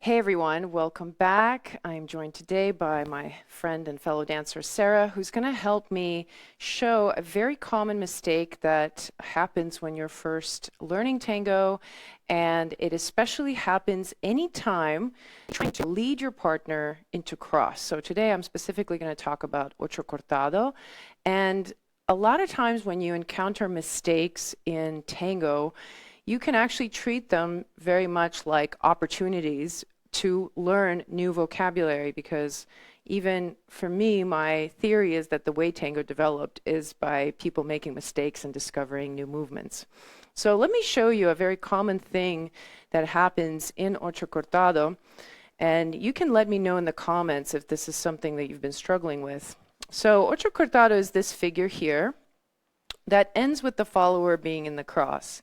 Hey everyone, welcome back. I'm joined today by my friend and fellow dancer Sarah, who's going to help me show a very common mistake that happens when you're first learning tango, and it especially happens anytime you're trying to lead your partner into cross. So today I'm specifically going to talk about ocho cortado, and a lot of times when you encounter mistakes in tango, you can actually treat them very much like opportunities to learn new vocabulary, because even for me, my theory is that the way tango developed is by people making mistakes and discovering new movements. So let me show you a very common thing that happens in ocho cortado, and you can let me know in the comments if this is something that you've been struggling with. So ocho cortado is this figure here that ends with the follower being in the cross.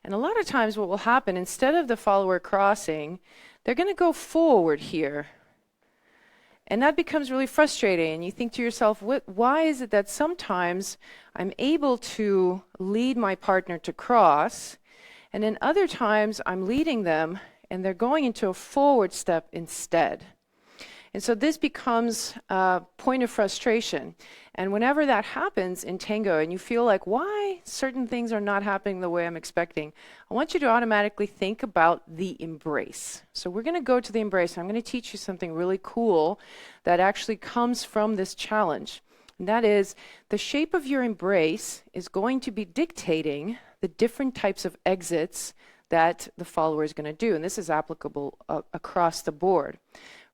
And a lot of times what will happen, instead of the follower crossing, they're going to go forward here. And that becomes really frustrating. And you think to yourself, why is it that sometimes I'm able to lead my partner to cross, and then other times I'm leading them and they're going into a forward step instead? And so this becomes a point of frustration. And whenever that happens in tango and you feel like, why certain things are not happening the way I'm expecting, I want you to automatically think about the embrace. So we're going to go to the embrace, and I'm going to teach you something really cool that actually comes from this challenge. And that is, the shape of your embrace is going to be dictating the different types of exits that the follower is going to do. And this is applicable across the board.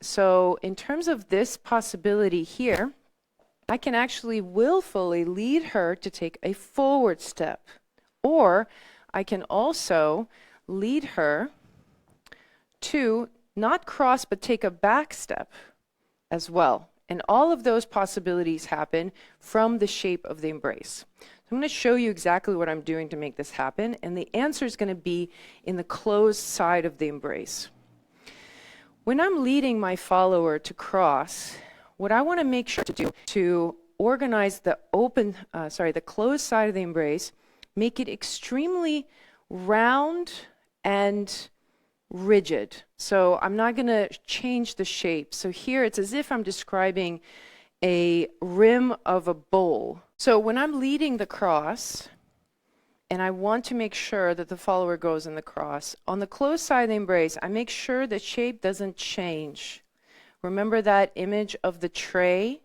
So in terms of this possibility here, I can actually willfully lead her to take a forward step. Or I can also lead her to not cross but take a back step as well. And all of those possibilities happen from the shape of the embrace. So I'm going to show you exactly what I'm doing to make this happen, and the answer is going to be in the closed side of the embrace. When I'm leading my follower to cross, what I want to make sure to do to organize the the closed side of the embrace, make it extremely round and rigid. So I'm not going to change the shape. So here it's as if I'm describing a rim of a bowl. So when I'm leading the cross, and I want to make sure that the follower goes in the cross, on the closed side of the embrace, I make sure the shape doesn't change. Remember that image of the tray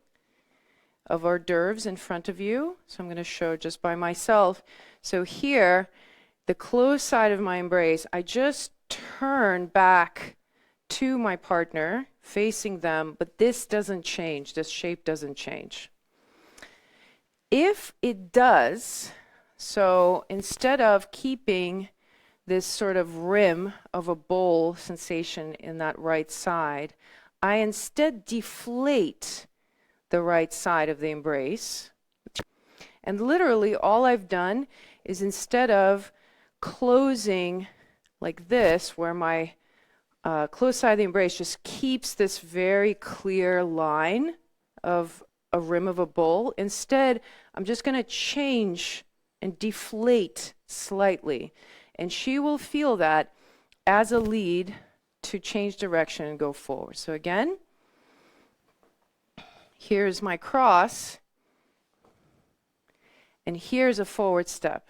of hors d'oeuvres in front of you? So I'm going to show just by myself. So here, the closed side of my embrace, I just turn back to my partner, facing them, but this doesn't change. This shape doesn't change. If it does, so instead of keeping this sort of rim of a bowl sensation in that right side, I instead deflate the right side of the embrace. And literally all I've done is, instead of closing like this, where my closed side of the embrace just keeps this very clear line of a rim of a bowl, instead I'm just going to change and deflate slightly. And she will feel that as a lead to change direction and go forward. So again, here's my cross, and here's a forward step.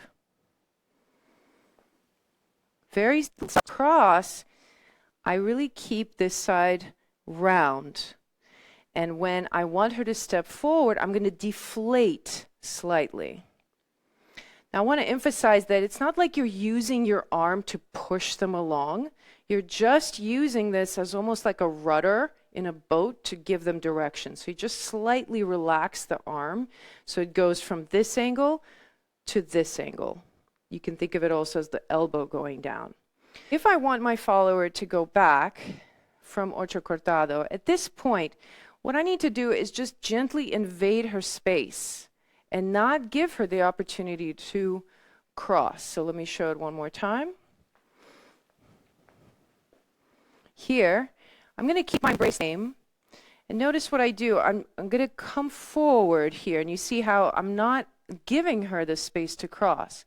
Very cross, I really keep this side round. And when I want her to step forward, I'm going to deflate slightly. Now, I want to emphasize that it's not like you're using your arm to push them along. You're just using this as almost like a rudder in a boat to give them direction. So you just slightly relax the arm so it goes from this angle to this angle. You can think of it also as the elbow going down. If I want my follower to go back from ocho cortado, at this point, what I need to do is just gently invade her space and not give her the opportunity to cross. So let me show it one more time. Here, I'm going to keep my embrace same. And notice what I do. I'm going to come forward here. And you see how I'm not giving her the space to cross.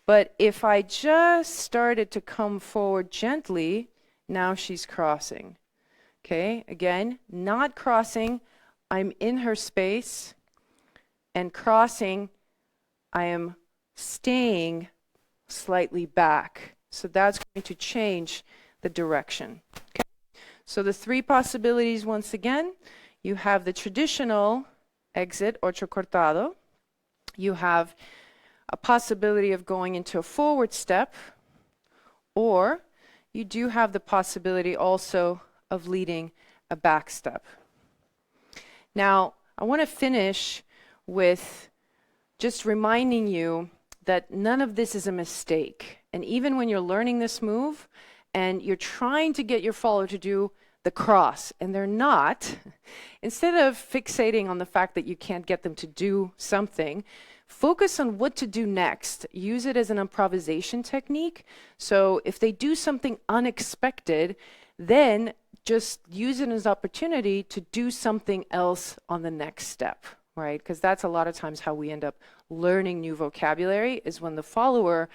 But if I just started to come forward gently Now she's crossing. Okay, again, not crossing, I'm in her space, and crossing, I am staying slightly back. So that's going to change the direction. Okay? So the three possibilities, once again, you have the traditional exit, ocho cortado. You have a possibility of going into a forward step, or you do have the possibility also of leading a back step. Now, I want to finish with just reminding you that none of this is a mistake. And even when you're learning this move and you're trying to get your follower to do the cross and they're not, instead of fixating on the fact that you can't get them to do something, focus on what to do next. Use it as an improvisation technique. So if they do something unexpected, then just use it as an opportunity to do something else on the next step, right? Because that's a lot of times how we end up learning new vocabulary, is when the follower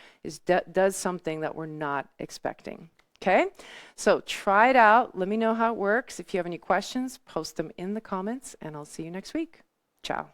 does something that we're not expecting. Okay, so try it out. Let me know how it works. If you have any questions, post them in the comments, and I'll see you next week. Ciao.